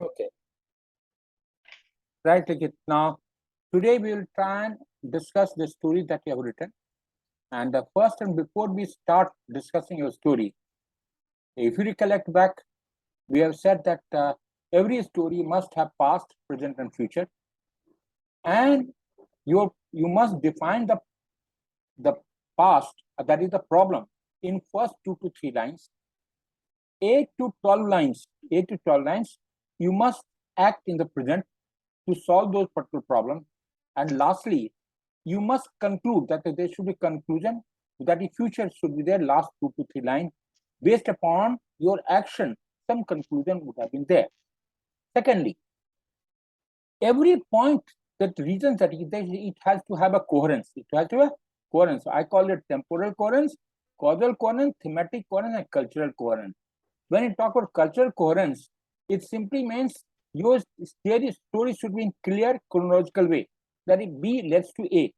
Okay. Right, Likith. Now, today we will try and discuss the story that you have written. And first, and before we start discussing your story, if you recollect back, we have said that every story must have past, present, and future. And you must define the past, that is the problem, in first 2 to 3 lines. 8 to 12 lines, you must act in the present to solve those particular problems. And lastly, you must conclude that there should be conclusion, that the future should be there, last 2 to 3 lines. Based upon your action, some conclusion would have been there. Secondly, every point that reasons that it has to have a coherence. It has to have coherence. I call it temporal coherence, causal coherence, thematic coherence, and cultural coherence. When you talk about cultural coherence, it simply means your story should be in clear chronological way. That is, B leads to A,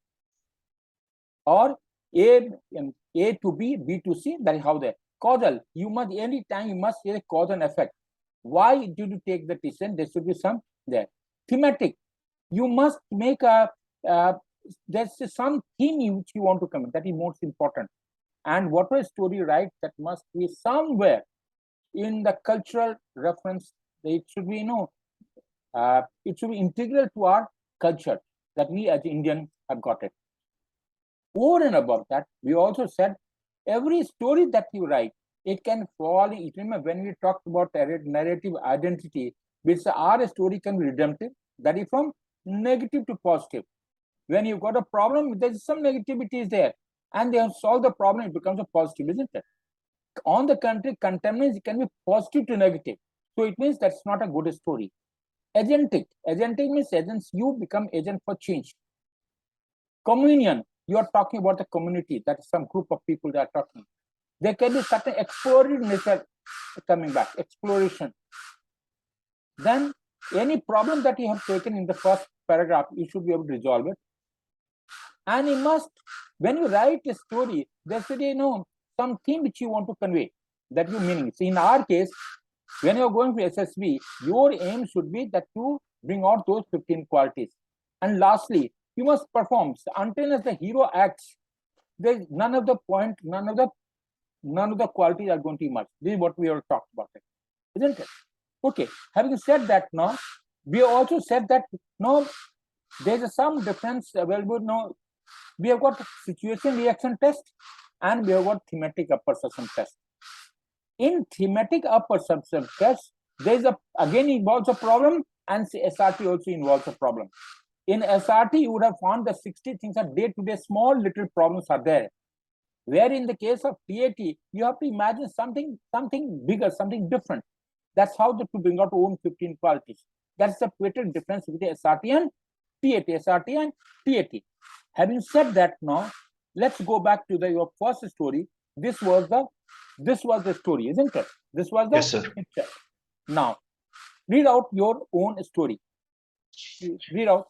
or A to B, B to C. That is how they causal. You must anytime you must say cause and effect. Why did you take the decision? There should be some there. Thematic. You must make there's some theme which you want to comment. That is most important. And whatever story write, that must be somewhere in the cultural reference. It should be, it should be integral to our culture that we as Indians have got it. Over and above that, we also said every story that you write, it can fall. Remember when we talked about narrative identity, which our story can be redemptive, that is from negative to positive. When you've got a problem, there's some negativity is there, and they have solved the problem, it becomes a positive, isn't it? On the contrary, contaminants can be positive to negative. So it means that's not a good story. Agentic. Agentic means agents, you become agent for change. Communion. You are talking about the community, that is some group of people that are talking. There can be certain exploratory nature coming back, exploration. Then any problem that you have taken in the first paragraph, you should be able to resolve it. And you must, when you write a story, there should be something which you want to convey, that you meaning. So in our case, when you're going for SSB, your aim should be that to bring out those 15 qualities. And lastly, you must perform. So until as the hero acts, there's none of the qualities are going to emerge. This is what we have talked about, isn't it? Okay. Having said that, now we also said that there's some difference available. Now we have got situation reaction test, and we have got thematic perception test. In thematic perception test, there is again involves a problem, and SRT also involves a problem. In SRT, you would have found that 60 things are day-to-day small little problems are there. Where in the case of TAT, you have to imagine something bigger, something different. That's how to bring out own 15 qualities. That's the created difference between SRT and TAT. SRT and TAT. Having said that, now let's go back to your first story. This was the story, isn't it? This was the Yes, sir. picture. Now, read out your own story. Read out.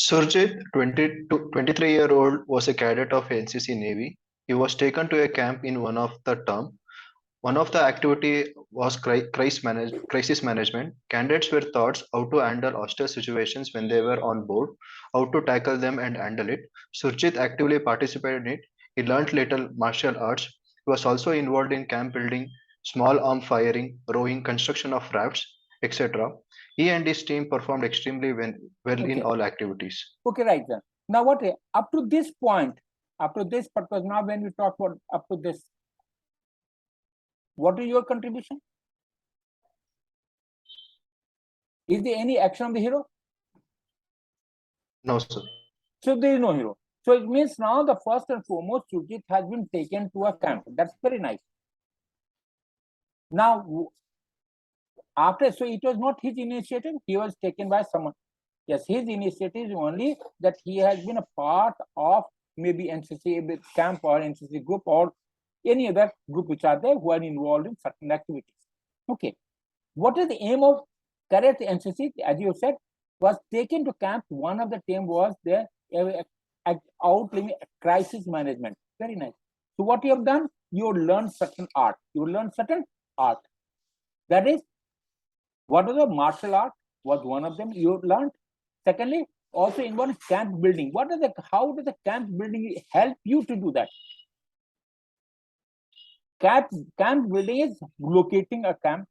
Surjit, 23-year-old, was a cadet of NCC Navy. He was taken to a camp in one of the term. One of the activity was crisis management. Candidates were taught how to handle hostile situations when they were on board, how to tackle them and handle it. Surjit actively participated in it. He learned little martial arts. He was also involved in camp building, small arm firing, rowing, construction of rafts, etc. He and his team performed extremely well in all activities. Okay, right then. Now, what up to this point, up to this purpose, now when we talk about up to this, what is your contribution? Is there any action of the hero? No, sir. So there is no hero. So it means now the first and foremost, Surjit has been taken to a camp. That's very nice. Now, after, so it was not his initiative, he was taken by someone. Yes, his initiative is only that he has been a part of maybe NCC camp or NCC group or any other group which are there who are involved in certain activities. Okay. What is the aim of cadet NCC? As you said, was taken to camp. One of the team was there outlining crisis management. Very nice. So what you have done, you learn certain art. You learn certain art. That is, What is the martial art? Was one of them you learned. Secondly, also involves camp building. How does the camp building help you to do that? Camp building is locating a camp,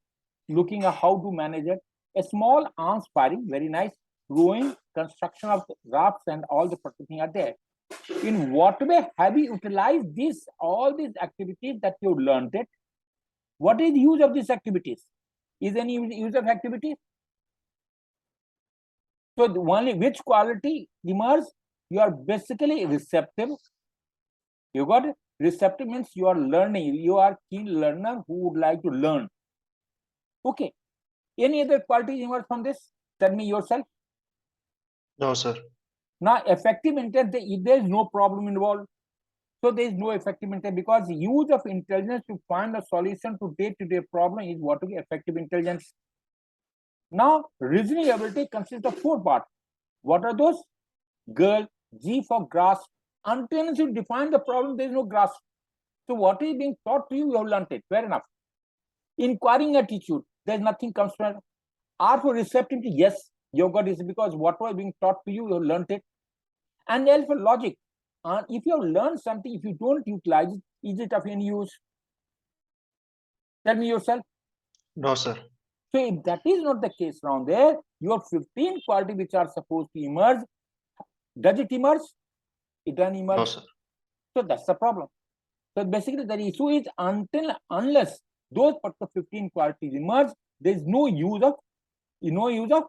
looking at how to manage it. A small arms firing, very nice. Rowing, construction of rafts, and all the things are there. In what way have you utilized all these activities that you learned it? What is the use of these activities? Is any use of activities? So only which quality emerge? You are basically receptive. You got it? Receptive means you are learning. You are keen learner who would like to learn. Okay. Any other qualities emerge from this? Tell me yourself. No, sir. Now, effective intent, there is no problem involved. So there is no effective intent because the use of intelligence to find a solution to day-to-day problem is what is effective intelligence. Now, reasoning ability consists of 4 parts. What are those? Girl, G for grasp. Until you define the problem, there is no grasp. So what is being taught to you, you have learned it. Fair enough. Inquiring attitude, there is nothing comes from it. R for receptivity, yes, you got it because what was being taught to you, you have learned it. And L for logic. If you have learned something, if you don't utilize it, is it of any use? Tell me yourself. No, sir. So if that is not the case around there, your 15 qualities which are supposed to emerge, does it emerge? It doesn't emerge. No, sir. So that's the problem. So basically the issue is unless those particular 15 qualities emerge, there is no use of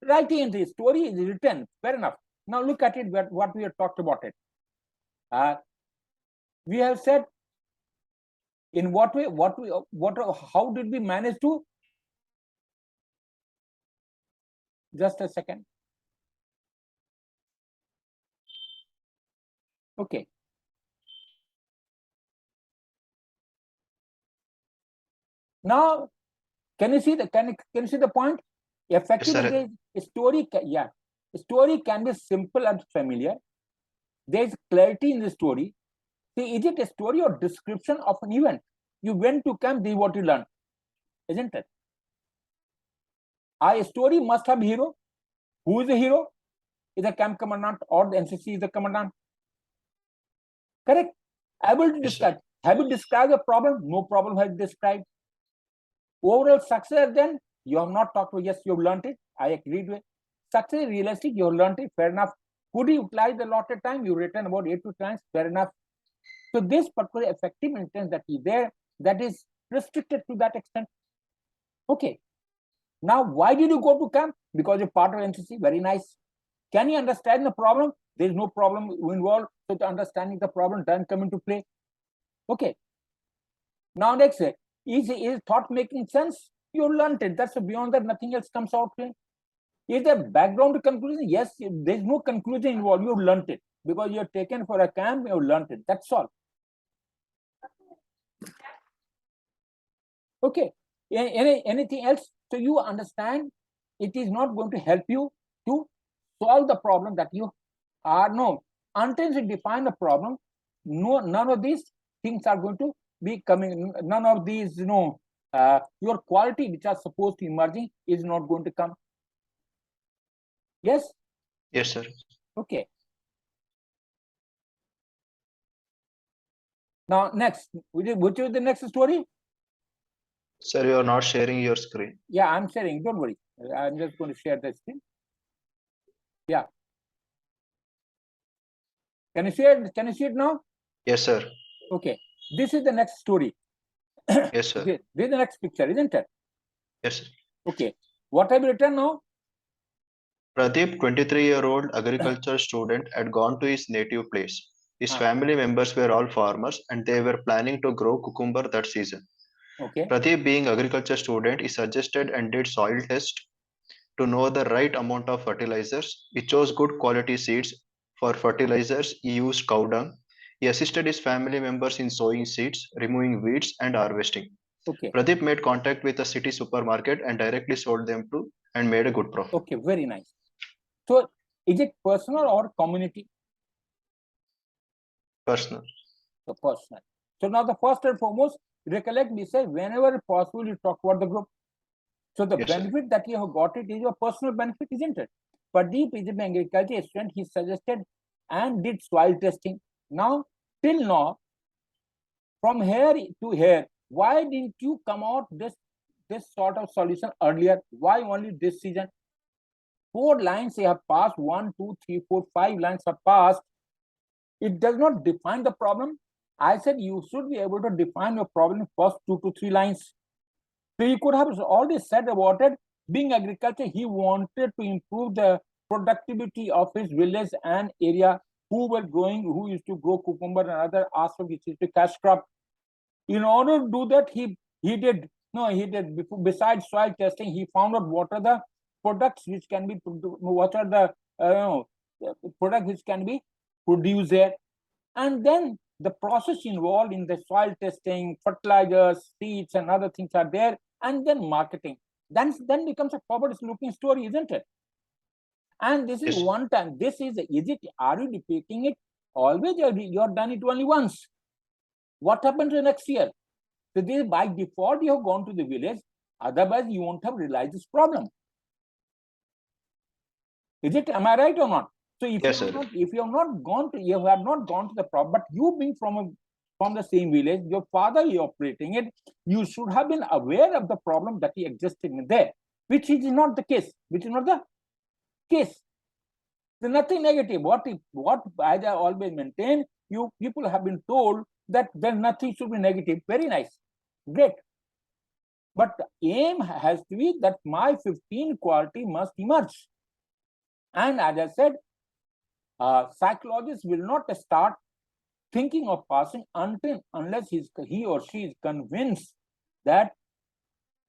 writing the story is written. Fair enough. Now look at it, what we have talked about it. We have said in what way, how did we manage to? Just a second. Okay. Now, can you see the point? Effectively, Yes, a story can be simple and familiar. There is clarity in the story. See, is it a story or description of an event? You went to camp, this is what you learned, isn't it? A story must have a hero. Who is the hero? Is the camp commandant or the NCC is the commandant? Correct. Able to describe. Have you described the problem? No problem has described. Overall success, then you have not talked about. Yes, you have learned it. I agreed with. Success is realistic. You have learned it. Fair enough. Could you utilize the allotted time? You written about 8 to 10 times. Fair enough. So this particular effective intent that is there, that is restricted to that extent. Okay. Now, why did you go to camp? Because you're part of NCC. Very nice. Can you understand the problem? There is no problem involved. So the understanding the problem doesn't come into play. Okay. Now next, is thought making sense? You learned it. That's beyond that, nothing else comes out here. Is there background to conclusion? Yes, there's no conclusion involved. You've learned it because you're taken for a camp, you've learned it. That's all. Okay. Anything else? So you understand it is not going to help you to solve the problem that you are no. Until you define the problem, none of these things are going to be coming. None of these, your quality which are supposed to emerging is not going to come. Yes? Yes, sir. Okay. Now, next, which is the next story? Sir, you are not sharing your screen. Yeah, I'm sharing. Don't worry. I'm just going to share the screen. Yeah. Can you share? Can you see it now? Yes, sir. Okay. This is the next story. Yes, sir. This is the next picture, isn't it? Yes, sir. Okay. What have you written now? Pradeep, 23-year-old agriculture student, had gone to his native place. His family members were all farmers and they were planning to grow cucumber that season. Okay. Pradeep, being agriculture student, he suggested and did soil test to know the right amount of fertilizers. He chose good quality seeds. For fertilizers, he used cow dung. He assisted his family members in sowing seeds, removing weeds, and harvesting. Okay. Pradeep made contact with a city supermarket and directly sold them to and made a good profit. Okay, very nice. So, is it personal or community? Personal. So, personal. So, now the first and foremost, recollect, we say whenever possible, you talk about the group. So the Yes, sir. benefit that you have got it is your personal benefit, isn't it? Pradeep is an agriculture student. He suggested and did soil testing. Now, till now, from here to here, why didn't you come out this sort of solution earlier? Why only this season? 4 lines you have passed, 1, 2, 3, 4, 5 lines have passed. It does not define the problem. I said you should be able to define your problem in first 2 to 3 lines. So he could have already said about it. Being agriculture, he wanted to improve the productivity of his village and area. Who used to grow cucumber and other aspects which is the cash crop. In order to do that, he did besides soil testing, he found out what are the products which can be products which can be produced there, and then the process involved in the soil testing, fertilizers, seeds, and other things are there, and then marketing. Then becomes a forward-looking story, isn't it? And this is one time. This is it? Are you repeating it always? You have done it only once. What happened to the next year? So this, by default, you have gone to the village. Otherwise, you won't have realized this problem. Is it? Am I right or not? So if you have not gone to the problem, but you being from the same village, your father is operating it, you should have been aware of the problem that existed there, which is not the case. Which is not the case. There's nothing negative. What as I always maintain, you people have been told that then nothing should be negative. Very nice, great. But the aim has to be that my 15 quality must emerge. And as I said, psychologists will not start thinking of passing unless he or she is convinced that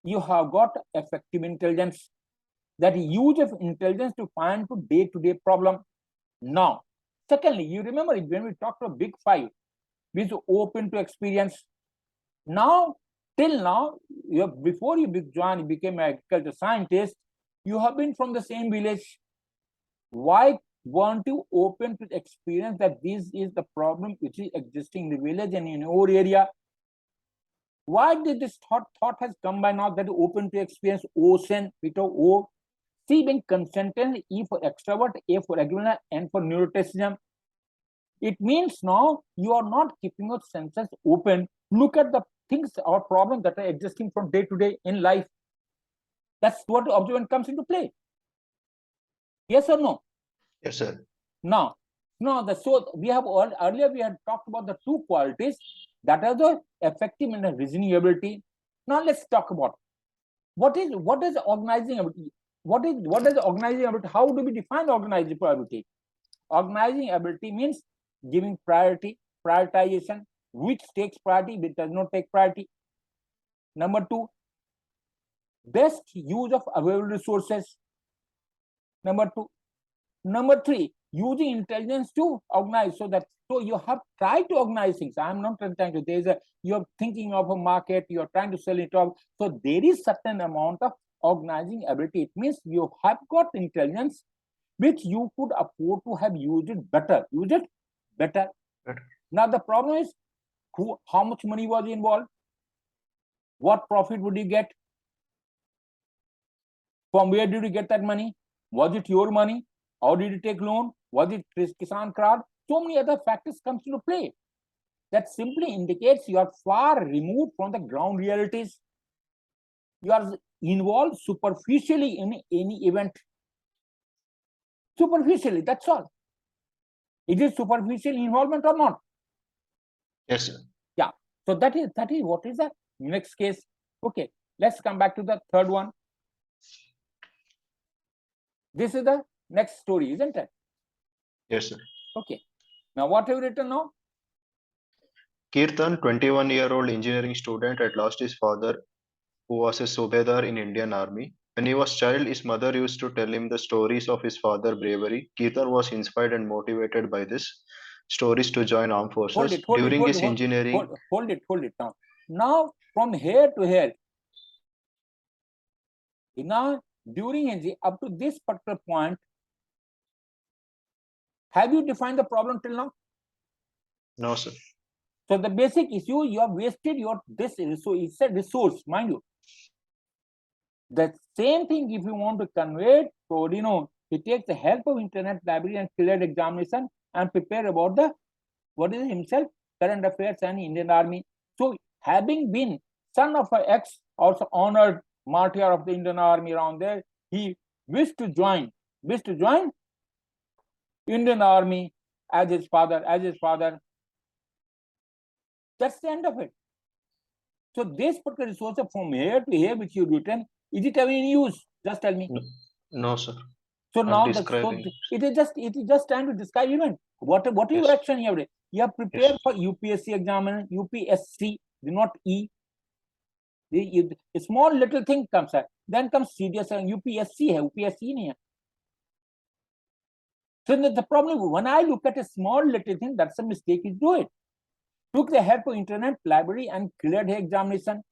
you have got effective intelligence, that use of intelligence to find to day-to-day problem. Now, secondly, you remember when we talked about Big Five, we are open to experience. Now, till now, before you became an agriculture scientist, you have been from the same village. Why weren't you open to experience that this is the problem which is existing in the village and in your area? Why did this thought has come by now that open to experience? Ocean with a O. C being consonant, E for extrovert, A for regular, N for neuroticism. It means now you are not keeping your senses open. Look at the things or problems that are existing from day to day in life. That's what the observation comes into play. Yes or no? Yes, sir. Now, we have earlier we had talked about the 2 qualities that are the effective and the reasoning ability. Now let's talk about what is organizing ability. What is organizing ability? How do we define organizing ability? Organizing ability means giving prioritization, which takes priority, which does not take priority. Number 2, best use of available resources. Number 2. Number 3, using intelligence to organize, so you have tried to organize things. I'm not trying to. You're thinking of a market, you're trying to sell it off. So there is certain amount of organizing ability. It means you have got intelligence which you could afford to have used it better. Now the problem is how much money was involved? What profit would you get? From where did you get that money? Was it your money? How did you take loan? Was it Kisan card? So many other factors comes into play. That simply indicates you are far removed from the ground realities. You are involved superficially in any event. Superficially, that's all. It is superficial involvement or not? Yes, sir. Yeah. So that is what is the next case. Okay, let's come back to the third one. This is the next story, isn't it? Yes, sir. Okay. Now what have you written now? Kirtan, 21-year-old engineering student, had lost his father, who was a Subedar in Indian Army. When he was child, his mother used to tell him the stories of his father's bravery. Kirtan was inspired and motivated by this stories to join armed forces. During his engineering. Hold it now. Now from here to here. Now during engineering up to this particular point, have you defined the problem till now? No, sir. So the basic issue, you have wasted this resource. It's a resource, mind you. The same thing, if you want to convey it, so he takes the help of internet library and cleared examination and prepare about the what is himself, current affairs and Indian Army. So having been son of an ex, also honored martyr of the Indian Army around there, he wished to join Indian Army as his father. That's the end of it. So this particular resource from here to here, which you've written, is it having any use? Just tell me. No, sir. So now it is just time to describe event. What Yes. your action here? You have prepared for UPSC examiner, UPSC, not E. A small little thing comes, then comes serious UPSC, UPSC nahi hai. So the problem, when I look at a small little thing, that's a mistake you do it. Took the help of internet library and cleared the examination.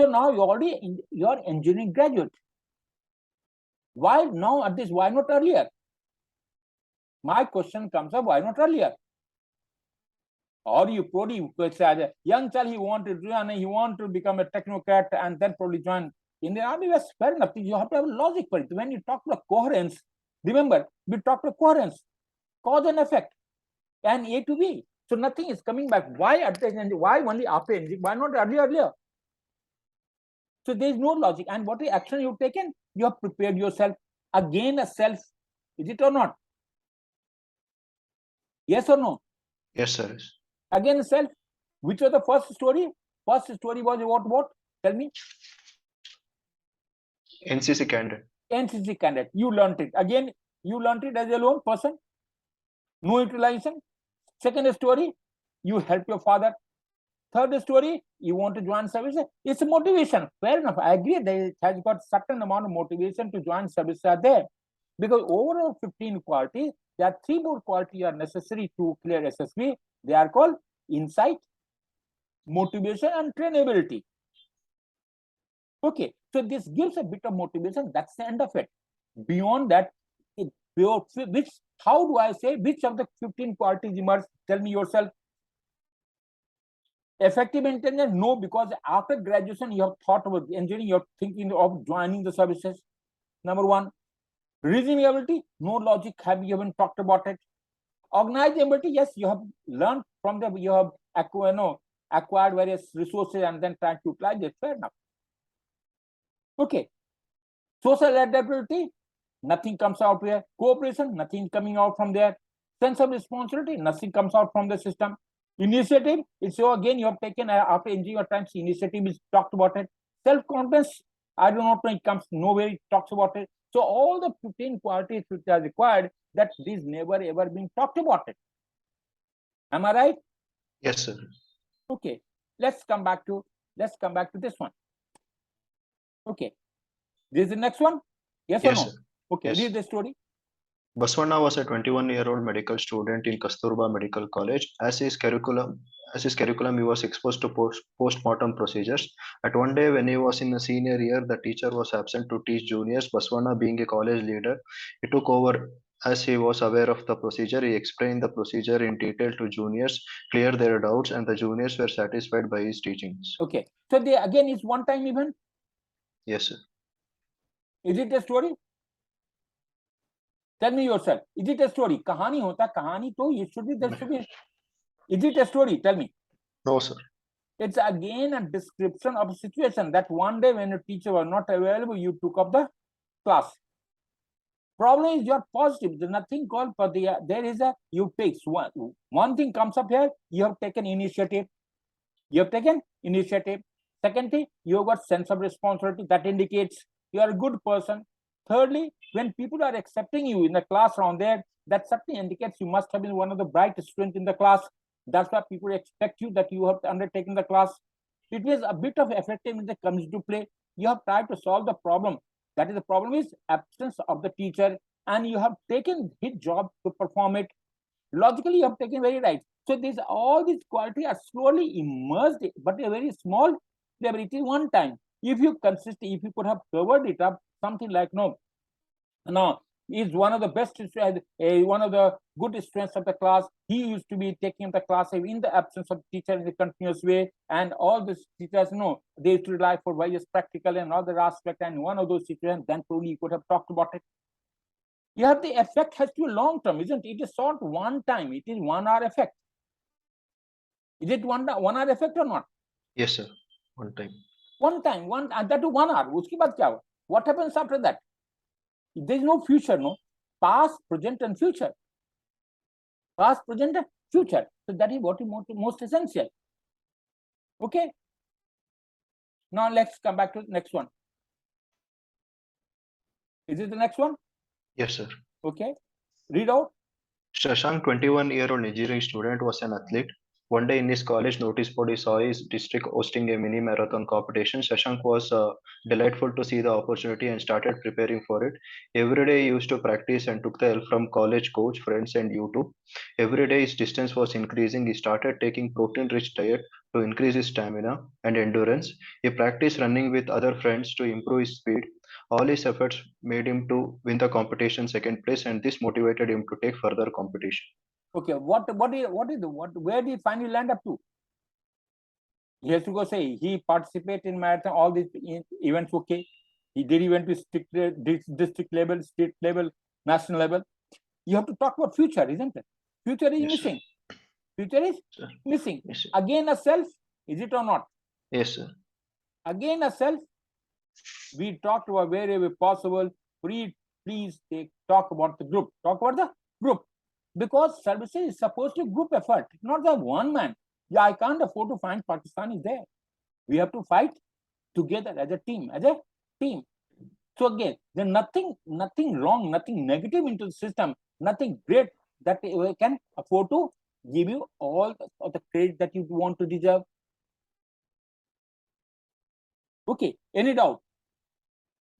So now you're engineering graduate. Why now at this? Why not earlier? My question comes up, why not earlier? Or you probably as a young child, he wanted to become a technocrat and then probably join in the army. Was fair enough. You have to have logic for it. When you talk about coherence, remember, we talk about coherence, cause and effect, and A to B. So nothing is coming back. Why at the end? Why only after engine? Why not earlier? So there is no logic. And what is action you've taken? You have prepared yourself. Again, a self. Is it or not? Yes or no? Yes, sir. Again, self. Which was the first story? First story was about what? Tell me. NCC candidate. NCC candidate. You learned it. Again, you learned it as a lone person. No utilization. Second story, you help your father. Third story, you want to join service. It's a motivation. Fair enough. I agree that it has got certain amount of motivation to join service are there. Because overall 15 qualities, there are 3 more qualities are necessary to clear SSB. They are called insight, motivation, and trainability. Okay, so this gives a bit of motivation. That's the end of it. Beyond that, how do I say which of the 15 qualities emerge? Tell me yourself. Effective intelligence? No, because after graduation, you have thought about engineering, you're thinking of joining the services. Number 1. Reasoning ability? No logic. Have you even talked about it? Organizability? Yes, you have learned from them. You have acquired various resources and then tried to apply it. Fair enough. Okay. Social adaptability? Nothing comes out here. Cooperation? Nothing coming out from there. Sense of responsibility? Nothing comes out from the system. Initiative? It's so again you have taken after engineering times. Initiative is talked about it. Self-confidence? I do not know. It comes nowhere. It talks about it. So all the 15 qualities which are required, that these never ever been talked about it. Am I right? Yes, sir. Okay. Let's come back to this one. Okay. This is the next one. Yes or no? Sir. Okay. Yes. Read the story. Baswana was a 21-year-old medical student in Kasturba Medical College. As his curriculum, he was exposed to post-mortem procedures. At one day when he was in a senior year, the teacher was absent to teach juniors. Baswana, being a college leader, he took over. As he was aware of the procedure, he explained the procedure in detail to juniors, cleared their doubts, and the juniors were satisfied by his teachings. Okay. So they again is one-time event? Yes, sir. Is it a story? Tell me yourself. Is it a story? Kahani hota, kahani to it should be, there should be. Is it a story? Tell me. No, sir. It's again a description of a situation that one day when a teacher was not available, you took up the class. Problem is you're positive. There's nothing called for there is a, you take one thing comes up here, you have taken initiative. Second thing, you have got sense of responsibility. That indicates you are a good person. Thirdly, when people are accepting you in the class around there, that certainly indicates you must have been one of the brightest students in the class. That's why people expect you that you have undertaken the class. It is a bit of effectiveness that comes into play. You have tried to solve the problem. That is, the problem is absence of the teacher, and you have taken his job to perform it. Logically, you have taken very right. So all these qualities are slowly immersed, but a very small level. It is one time. If you could have covered it up, something like is one of the best, one of the good students of the class. He used to be taking the class in the absence of teacher in a continuous way, and all these teachers know they used to rely for various practical and other aspects, and one of those situations, then probably you could have talked about it. You have the effect has to be long term, isn't it? It is not one time, it is 1 hour effect. Is it 1 hour effect or not? Yes, sir. One time. And that to 1 hour. Uski baad kya hua? What happens after that? There is no future, no? Past, present, and future. Past, present, and future. So that is what is most essential. Okay. Now let's come back to the next one. Is it the next one? Yes, sir. Okay. Read out. Shashank, 21-year-old engineering student, was an athlete. One day in his college notice board, he saw his district hosting a mini marathon competition. Shashank was delightful to see the opportunity and started preparing for it. Every day he used to practice and took the help from college coach, friends, and YouTube. Every day his distance was increasing. He started taking protein-rich diet to increase his stamina and endurance. He practiced running with other friends to improve his speed. All his efforts made him to win the competition second place, and this motivated him to take further competition. Okay, where did he finally land up to? He has to go say he participated in marathon, all these events. Okay, he did event to district level, state level, national level. You have to talk about future, isn't it? Future is Yes, missing. Future is sir. missing. Yes, sir. Again a self, is it or not? Yes, sir. Again a self. We talked about wherever possible. Please talk about the group. Talk about the group. Because services is supposed to be group effort, not the one man. Yeah, I can't afford to find Pakistanis there. We have to fight together as a team, So again, there's nothing wrong, nothing negative into the system, nothing great that we can afford to give you all the credit that you want to deserve. Okay, any doubt?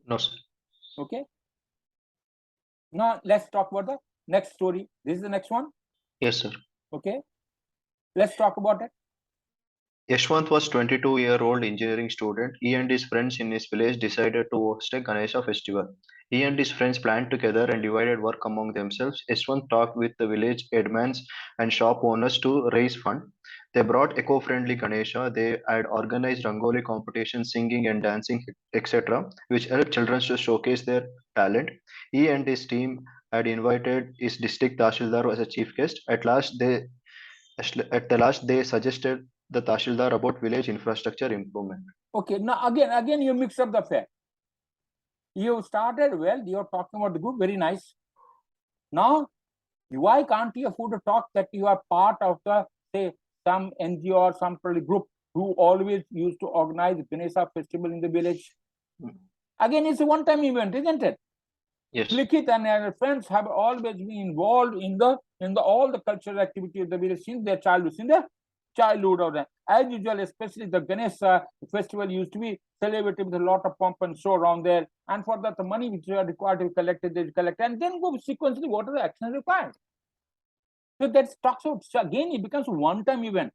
No, sir. Okay. Now let's talk about the next story. This is the next one. Yes, sir. Okay. Let's talk about it. Yashwant was 22-year-old engineering student. He and his friends in his village decided to host a Ganesha festival. He and his friends planned together and divided work among themselves. Yashwant talked with the village headmans and shop owners to raise fund. They brought eco-friendly Ganesha. They had organized Rangoli competitions, singing and dancing, etc., which helped children to showcase their talent. He and his team had invited his district Tashildar as a chief guest. At the last, they suggested the Tashildar about village infrastructure improvement. Okay, now again you mix up the affair. You started well, you're talking about the group, very nice. Now, why can't you afford to talk that you are part of the, say, some NGO or some group who always used to organize Ganesha festival in the village? Again, it's a one-time event, isn't it? Yes. Likith and her friends have always been involved in all the cultural activity of the village since their childhood of them. As usual, especially the Ganesha festival used to be celebrated with a lot of pomp and show around there. And for that, the money which are required to be collected, they collect, and then go sequentially what are the actions required. So that talks out. So again, it becomes a one-time event.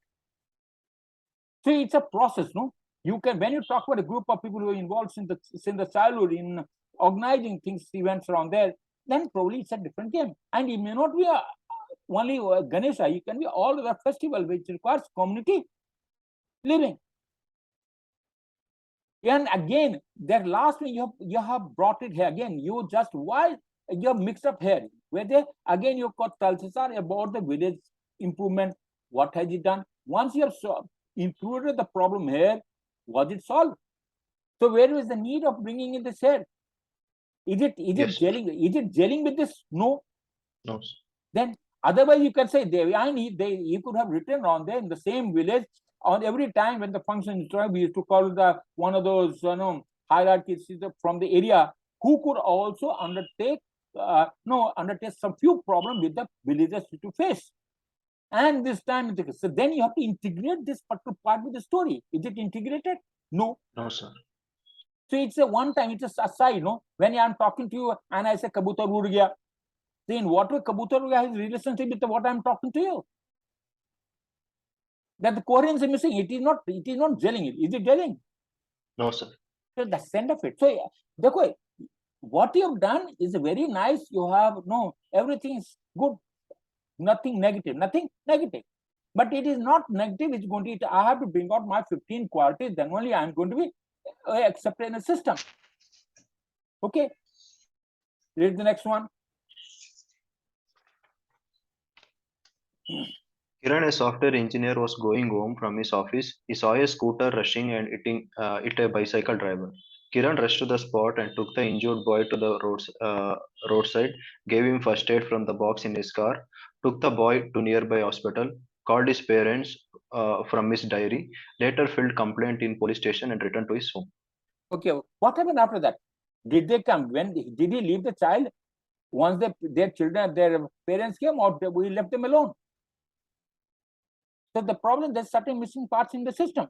So it's a process, no? You can, when you talk about a group of people who are involved in the childhood in organizing things, events around there, then probably it's a different game. And it may not be only Ganesha, it can be all the festival which requires community living. And again, that last one you have brought it here again. You just why you have mixed up here. Where they again you got Talsasar about the village improvement. What has it done? Once you have included the problem here, was it solved? So where is the need of bringing in this here? Is it gelling? Is it gelling with this? No. No. Then otherwise you can say you could have written on there in the same village on every time when the function is we used to call the one of those hierarchies from the area who could also undertake some few problems with the villagers to face. And this time, so then you have to integrate this particular part with the story. Is it integrated? No. No, sir. So it's a one time, it's a aside, no? When I'm talking to you and I say Kabutar Ud Gaya, then in what way Kabutar Ud Gaya has relationship with what I'm talking to you? That the coherence is missing. It is not gelling. Is it gelling? No, sir. So that's the end of it. So, देखो, what you have done is very nice. You have everything is good, nothing negative, but it is not negative. It's going to, I have to bring out my 15 qualities, then only I'm going to be accepted in the system. Okay, read the next one. Kiran, a software engineer, was going home from his office. He saw a scooter rushing and hitting it a bicycle driver. Kiran rushed to the spot and took the injured boy to the roadside, gave him first aid from the box in his car, took the boy to nearby hospital, called his parents from his diary, later filled complaint in police station and returned to his home. Okay, what happened after that? Did they come? When did he leave the child? Once their children, their parents came out, we left them alone. So the problem, there's certain missing parts in the system.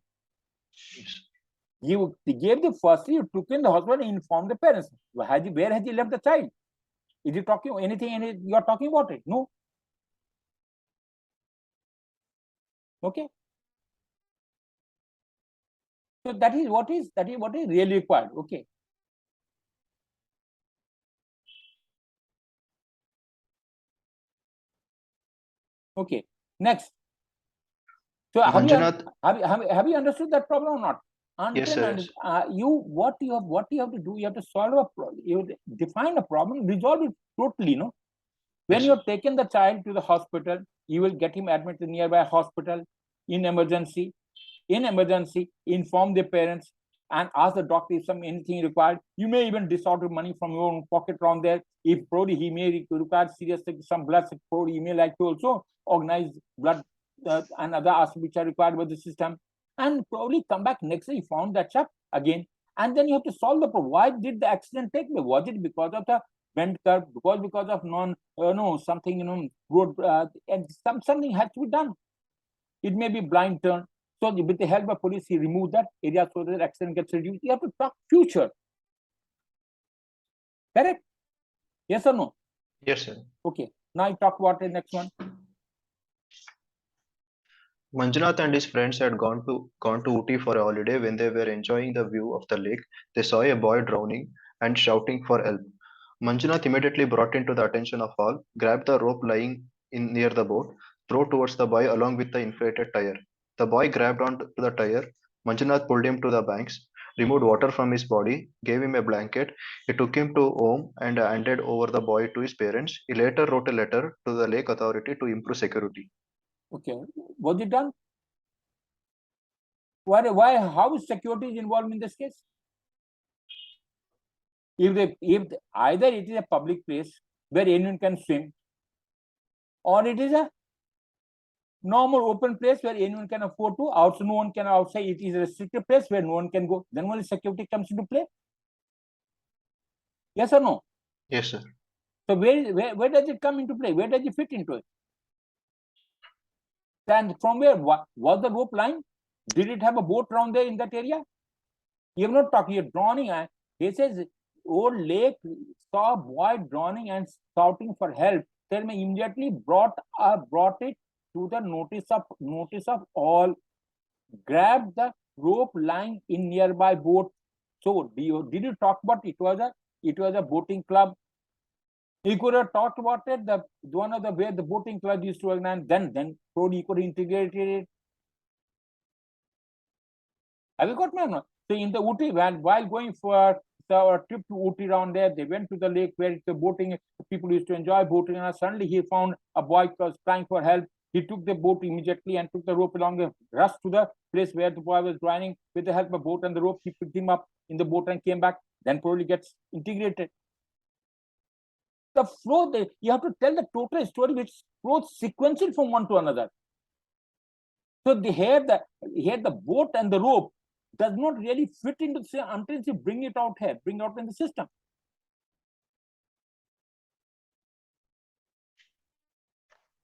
You gave the first, you took in the hospital and informed the parents. Where has he left the child? Is he talking anything? You are talking about it? No. Okay. So that is what is really required. Okay. Okay. Next. So have you understood that problem or not? Yes, sir. What you have to do, you have to solve a problem. You define a problem, resolve it totally. No. When Yes, you have taken the child to the hospital, you will get him admitted to nearby hospital in emergency. In emergency, inform the parents and ask the doctor if anything required. You may even disorder money from your own pocket around there. If probably he may require seriously some blood, probably he may like to also organize blood and other aspects which are required by the system, and probably come back next day, you found that chap again, and then you have to solve the problem. Why did the accident take place? Was it because of the bent curve? Because of something road and something has to be done. It may be blind turn. So with the help of police, he removed that area so that accident gets reduced. You have to talk future. Correct? Yes or no? Yes, sir. Okay. Now I talk about the next one. Manjunath and his friends had gone to Ooty for a holiday. When they were enjoying the view of the lake, they saw a boy drowning and shouting for help. Manjunath immediately brought it to the attention of all, grabbed the rope lying near the boat, threw towards the boy along with the inflated tire. The boy grabbed onto the tire. Manjunath pulled him to the banks, removed water from his body, gave him a blanket. He took him to home and handed over the boy to his parents. He later wrote a letter to the lake authority to improve security. Okay. Was it done? Why? How is security involved in this case? If either it is a public place where anyone can swim, or it is a normal open place where anyone can afford to, also no one can outside, it is a restricted place where no one can go, then only security comes into play. Yes or no? Yes, sir. So where does it come into play? Where does it fit into it? And from where was the rope line? Did it have a boat around there in that area? You have not talked, you're drowning. He says, old lake saw a boy drowning and shouting for help. Tell me, immediately brought it to the notice of all. Grabbed the rope lying in nearby boat. So did you talk about it was a boating club? He could have talked about it, the one of the where the boating club used to organize, then probably he could have integrated it. Have you got me or not? So in the Ooty, while going for a trip to Ooty around there, they went to the lake where the boating, people used to enjoy boating, and suddenly he found a boy was crying for help. He took the boat immediately and took the rope along and rushed to the place where the boy was drowning. With the help of boat and the rope, he picked him up in the boat and came back. Then probably gets integrated. The flow, you have to tell the total story which flows sequential from one to another. So here the boat and the rope does not really fit into the system until you bring it out here, bring it out in the system.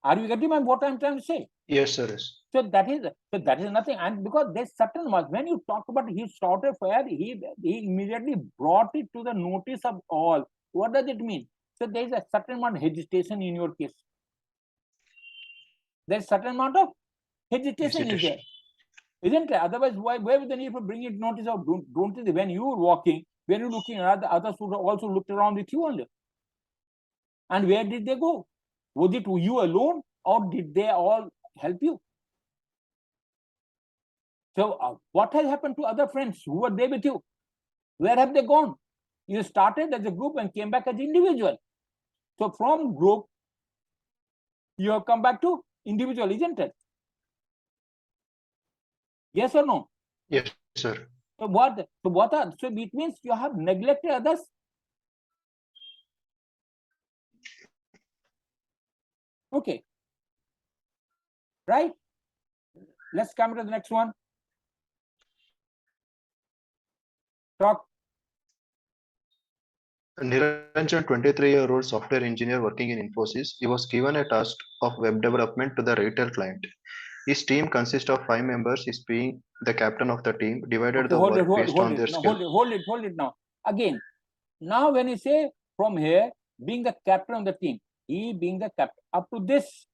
Are you getting what I'm trying to say? Yes, sir. So that is nothing. And because there's certain ones, when you talk about he shouted for help, he immediately brought it to the notice of all. What does it mean? So there is a certain amount of hesitation in your case. There's certain amount of hesitation is there, isn't it? Otherwise, why would the need to bring it notice of don't when you are walking, When you're looking at the other students also looked around with you only. And where did they go? Was it you alone, or did they all help you? So what has happened to other friends who were there with you? Where have they gone? You started as a group and came back as an individual. So from group, you have come back to individual, isn't it? Yes or no? Yes, sir. So it means you have neglected others. Okay. Right? Let's come to the next one. Talk. Niranjan, 23-year-old software engineer working in Infosys, he was given a task of web development to the retail client. His team consists of 5 members. He's being the captain of the team, divided the work based on their skill. Hold it now. Again, now when you say from here, being the captain of the team, he being the captain, up to this,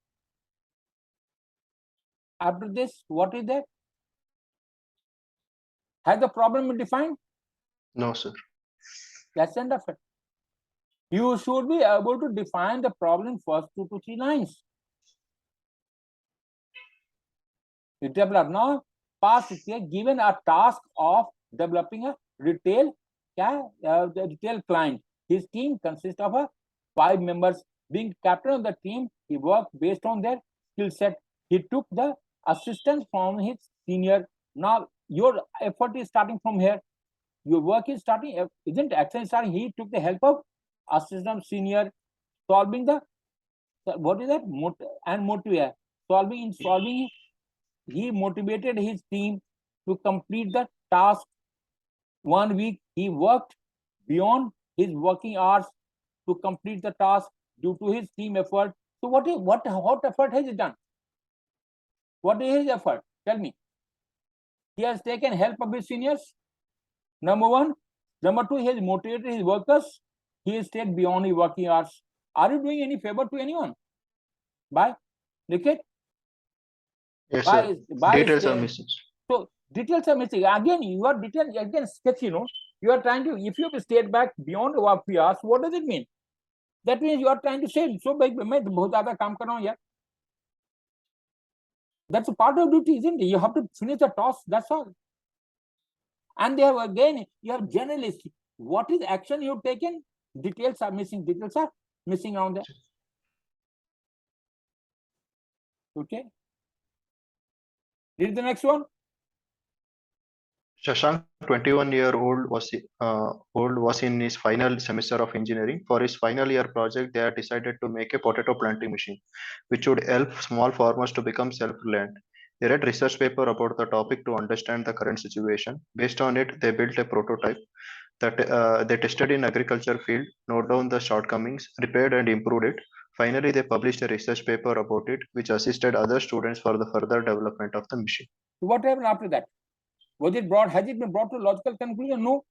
what is that? Has the problem been defined? No, sir. That's the end of it. You should be able to define the problem first 2 to 3 lines. The developer now past given a task of developing a retail the retail client. His team consists of 5 members. Being captain of the team, he worked based on their skill set. He took the assistance from his senior. Now your effort is starting from here. Your work is starting, isn't action starting? He took the help of assistant senior, solving the what is that? Motivate. Solving. He motivated his team to complete the task. 1 week he worked beyond his working hours to complete the task due to his team effort. So what effort has he done? What is his effort? Tell me. He has taken help of his seniors. Number 1. Number 2, he has motivated his workers. He has stayed beyond his working hours. Are you doing any favor to anyone? By Likith? Yes, sir. Details are missing. So details are missing. Again, your detail again sketch. You are trying to. If you have stayed back beyond the work hours, what does it mean? That means you are trying to say, so bhai, मैं बहुत ज़्यादा काम कर रहा हूँ यार. That's a part of duty, isn't it? You have to finish the task. That's all. And they have again, you have generalist. What is action you've taken? Details are missing. Details are missing around there. Okay. Read the next one. Shashank, 21-year-old was in his final semester of engineering. For his final year project, they had decided to make a potato planting machine, which would help small farmers to become self-reliant. They read research paper about the topic to understand the current situation. Based on it, they built a prototype that they tested in agriculture field, note down the shortcomings, repaired and improved it. Finally, they published a research paper about it, which assisted other students for the further development of the machine. So what happened after that? Has it been brought to logical conclusion? No.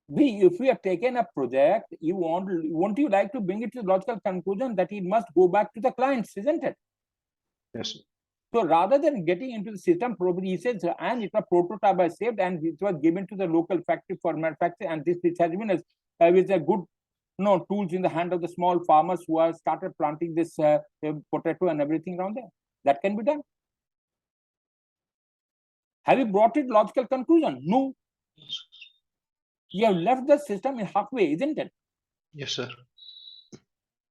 If we have taken a project, won't you like to bring it to logical conclusion that it must go back to the clients, isn't it? Yes. So rather than getting into the system, he says, and it's a prototype I saved, and it was given to the local factory for manufacture, and this has been with a good tools in the hand of the small farmers who have started planting this potato and everything around there. That can be done. Have you brought it logical conclusion? No. You have left the system in halfway, isn't it? Yes, sir.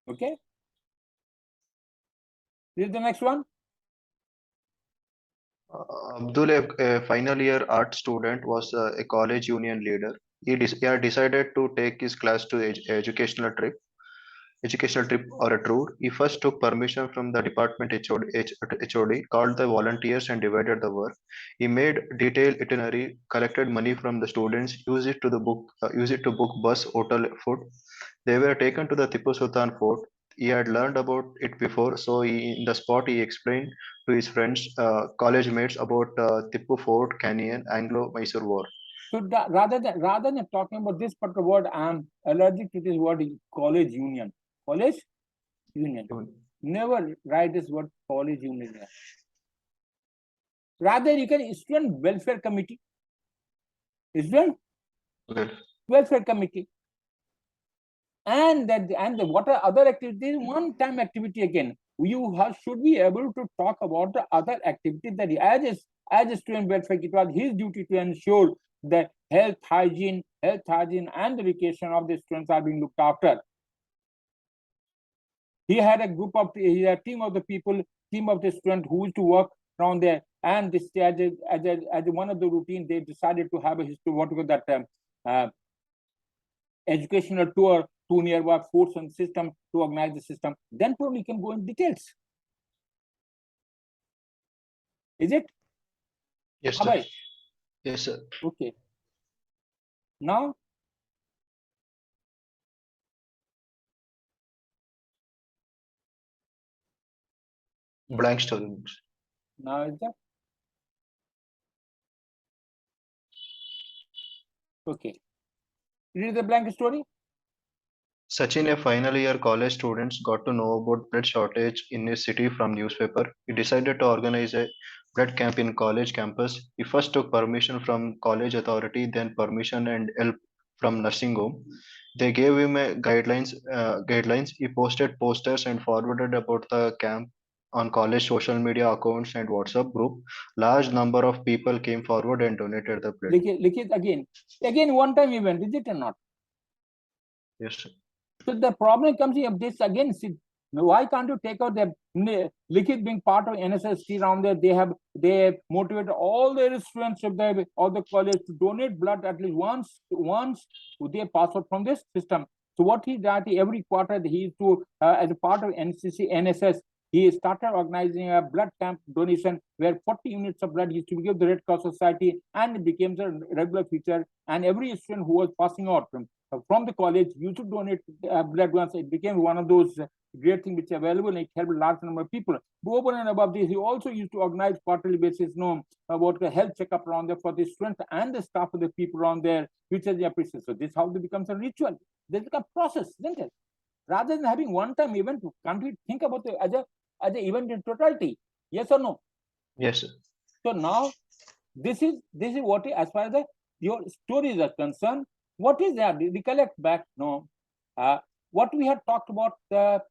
Okay. Here's the next one. Abdul, a final year art student, was a college union leader. He had decided to take his class to educational trip or a tour. He first took permission from the department HOD, called the volunteers and divided the work. He made detailed itinerary, collected money from the students, used it to book bus, hotel, food. They were taken to the Tipu Sultan Fort. He had learned about it before, so in the spot he explained to his friends, college mates about Tipu Fort, Canyon, Anglo-Mysuru War. So rather than talking about this particular word, I am allergic to this word, college union. College union. Never write this word college union. Rather, you can student welfare committee. Student welfare committee. And what are other activities? One-time activity again. Should be able to talk about the other activities that as a student welfare, it was his duty to ensure that health hygiene and the education of the students are being looked after. He had a team of the students who used to work around there, and this as one of the routine, they decided to have a history, what we call that educational tour to nearby forts and system to organize the system. Then probably can go in details. Is it? Yes, sir. Yes, sir. Okay. Now, blank story. now is that? Okay. Read the blank story. Sachin, a final year college student, got to know about blood shortage in his city from newspaper. He decided to organize a blood camp in college campus. He first took permission from college authority, then permission and help from nursing home. They gave him a guidelines. He posted posters and forwarded about the camp on college social media accounts and WhatsApp group. Large number of people came forward and donated the blood. Likith again one-time event, is it or not? Yes, sir. So the problem comes in this again. See, why can't you take out the Likith being part of NSST around there? They motivate all their students of the college to donate blood at least once they pass out from this system. So what he did, every quarter he used to as a part of NSS, he started organizing a blood camp donation where 40 units of blood used to be given to the Red Cross Society, and it became a regular feature. And every student who was passing out from the college used to donate blood once. It became one of those great things which are available, and it helped a large number of people. But over and above this, he also used to organize quarterly basis, about the health checkup around there for the students and the staff of the people around there, which is appreciated. So this is how it becomes a ritual. This is a process, isn't it? Rather than having one-time event, can't we think about it as an event in totality? Yes or no? Yes, sir. So now this is what, as far as your stories are concerned, what is that? Recollect back now. What we had talked about the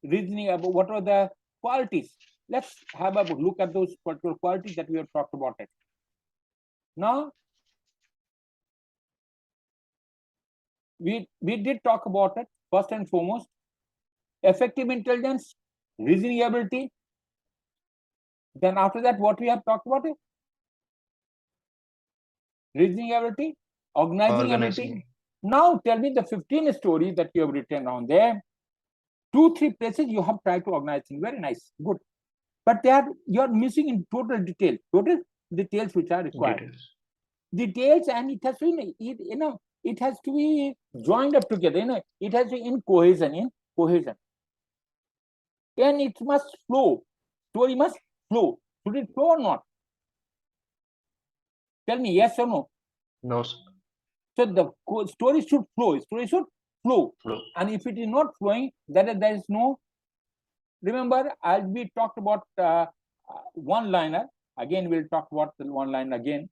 reasoning about what are the qualities. Let's have a look at those particular qualities that we have talked about it. Now, we did talk about it first and foremost. Effective intelligence, reasoning ability. Then after that, what we have talked about it? Reasoning ability, organizing ability. Now tell me the 15 stories that you have written on there. 2-3 places you have tried to organize things. Very nice, good. But you are missing in total details which are required. Details, and it has to be, it has to be joined up together. It has to be in cohesion. And it must flow. Story must flow. Should it flow or not? Tell me, yes or no? No, sir. So the story should flow. Story should flow. And if it is not flowing, there is no. Remember, as we talked about one-liner, again we'll talk about the one-liner again.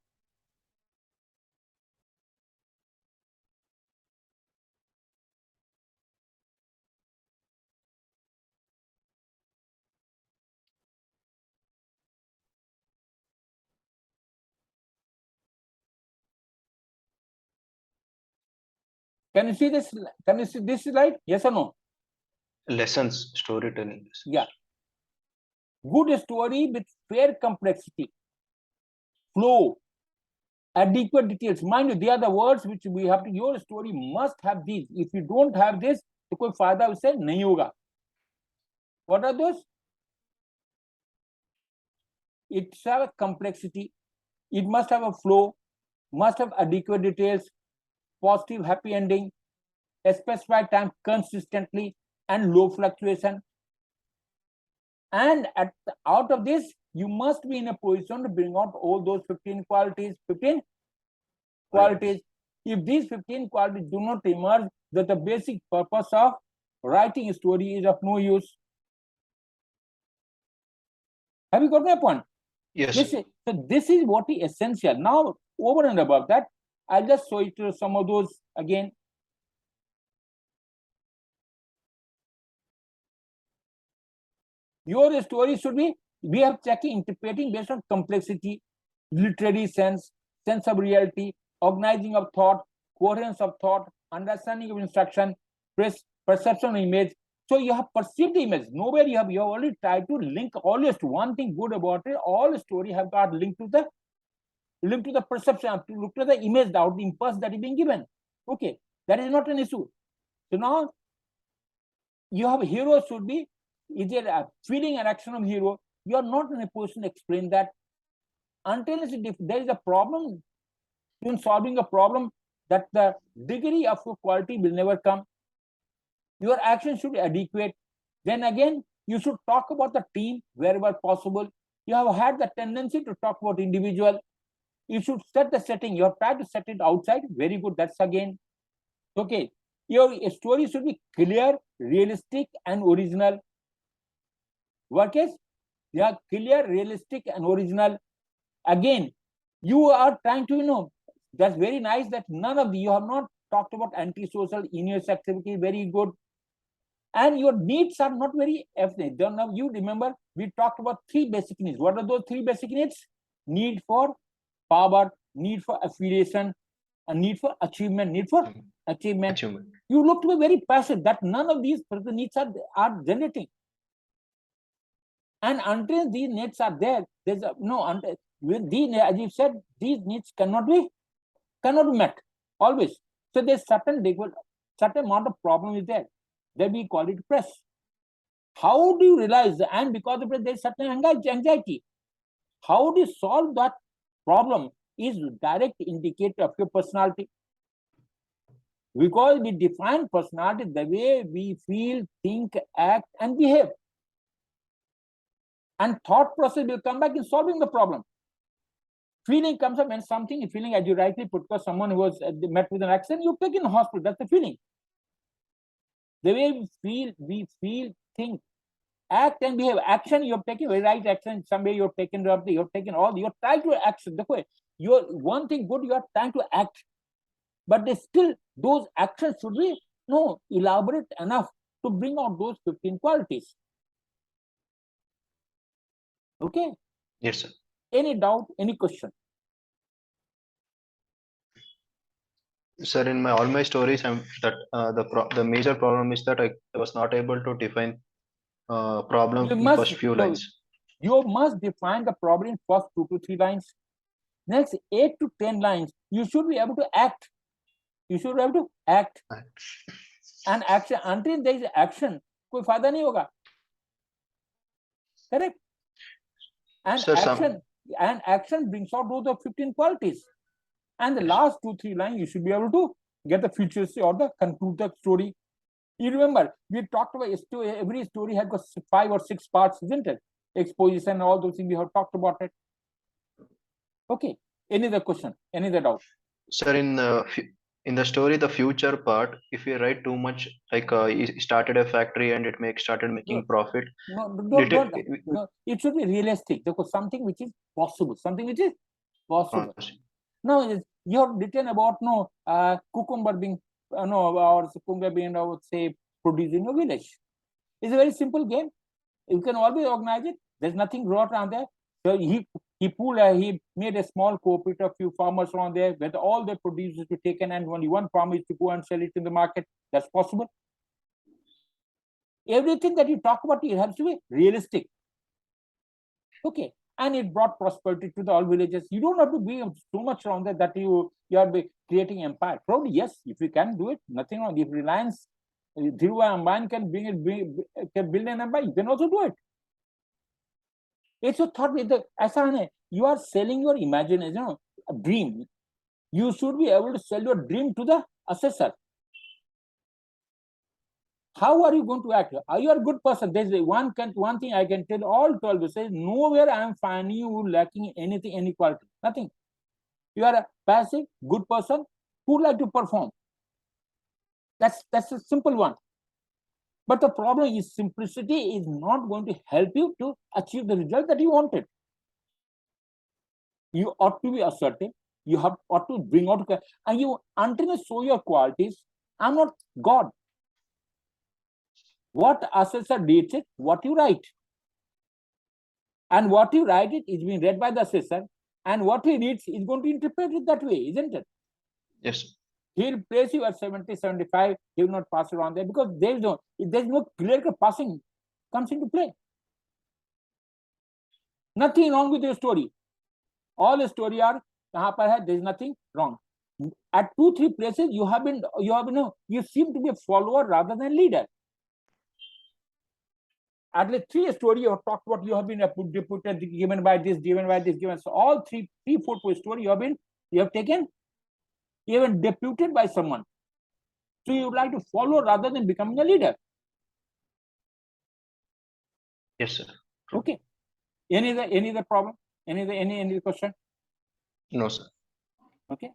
Can you see this? Can you see this slide? Yes or no? Lessons, storytelling. Lessons. Yeah. Good story with fair complexity, flow, adequate details. Mind you, they are the words which we have to. Your story must have these. If you don't have this, तो कोई फायदा उससे नहीं होगा. What are those? It have a complexity. It must have a flow. Must have adequate details. Positive, happy ending. A specified time consistently and low fluctuation. And out of this, you must be in a position to bring out all those 15 qualities. 15 qualities. If these 15 qualities do not emerge, that the basic purpose of writing a story is of no use. Have you got my point? Yes. So this is what is essential. Now, over and above that, I'll just show you to some of those again. Your story should be, we are checking, interpreting based on complexity, literary sense, sense of reality, organizing of thought, coherence of thought, understanding of instruction, perception of image. So you have perceived the image. Nowhere you have already tried to link always to one thing good about it. All story have got linked to the perception, to look to the image out, the impulse that is being given. Okay, that is not an issue. So now you have hero should be, is there a feeling and action of hero? You are not in a position to explain that until there is a problem in solving a problem, that the degree of your quality will never come. Your action should be adequate. Then again, you should talk about the team wherever possible. You have had the tendency to talk about individual. You should set the setting. You have tried to set it outside. Very good. That's again okay. Your story should be clear, realistic, and original. Work is, yeah, clear, realistic, and original. Again, you are trying to, that's very nice that none of you have not talked about antisocial, injurious activity. Very good. And your needs are not very ethnic. You remember we talked about 3 basic needs. What are those 3 basic needs? Need for power, need for affiliation, and need for achievement. Need for achievement. You look to be very passive that none of these needs are generating. And until these needs are there, there's with these, as you said, these needs cannot be met always. So there's certain amount of problem is there. Then we call it press. How do you realize? And because of it, there's certain anxiety. How do you solve that problem is direct indicator of your personality. Because we define personality the way we feel, think, act, and behave. And thought process will come back in solving the problem. Feeling comes up when something, feeling as you rightly put, because someone who was met with an accident, you take in the hospital. That's the feeling. The way we feel, think, act, and behave. Action, you have taken very right action. Some way you have taken all. You are trying to action. You're one thing good. You are trying to act, but they still those actions should be elaborate enough to bring out those 15 qualities. Okay. Yes, sir. Any doubt? Any question? Sir, in all my stories, the major problem is that I was not able to define problem in first few lines. You must define the problem in first 2 to 3 lines. Next 8 to 10 lines, you should be able to act. You should be able to act. And action, until there is action, koi fayda nahi hoga. Correct? And sir, action brings out those 15 qualities. And the last 2-3 lines, you should be able to get the features or the conclude the story. You remember, we talked about every story has got 5 or 6 parts, isn't it? Exposition, all those things we have talked about it. Okay. Any other question? Any other doubt? Sir, in the story, the future part, if you write too much, like he started a factory and it started making profit. No, it should be realistic. Because something which is possible. Something which is possible. Now you have written about cucumber being or cucumber being, I would say, producing a village. It's a very simple game. You can always organize it. There's nothing wrong around there. So he made a small cooperative, few farmers around there, where all their produce is to be taken and only one farmer is to go and sell it in the market. That's possible. Everything that you talk about, it has to be realistic. Okay. And it brought prosperity to all villages. You don't have to be so much around there that you are creating empire. Probably, yes, if you can do it, nothing wrong. If Reliance, Dhirubhai Ambani can build an empire, you can also do it. It's a thought with you are selling your imagination, a dream. You should be able to sell your dream to the assessor. How are you going to act? Are you a good person? There's one thing I can tell all 12 says, nowhere I am finding you lacking anything, any quality. Nothing. You are a passive, good person who would like to perform. That's a simple one. But the problem is simplicity is not going to help you to achieve the result that you wanted. You ought to be assertive. You have ought to bring out, and you until you show your qualities. I'm not God. What assessor reads it, what you write. And what you write it is being read by the assessor, and what he reads is going to interpret it that way, isn't it? Yes, sir. He'll place you at 70, 75, he will not pass it on there because there's no clear passing comes into play. Nothing wrong with your story. All the story are there's nothing wrong. At 2-3 places you seem to be a follower rather than leader. At least 3 stories you have talked about, you have been deputed, given by this, given by this, given. So all 3, 4 stories you have taken, even deputed by someone. So you would like to follow rather than becoming a leader. Yes, sir. Okay. Any other problem? Any question? No, sir. Okay.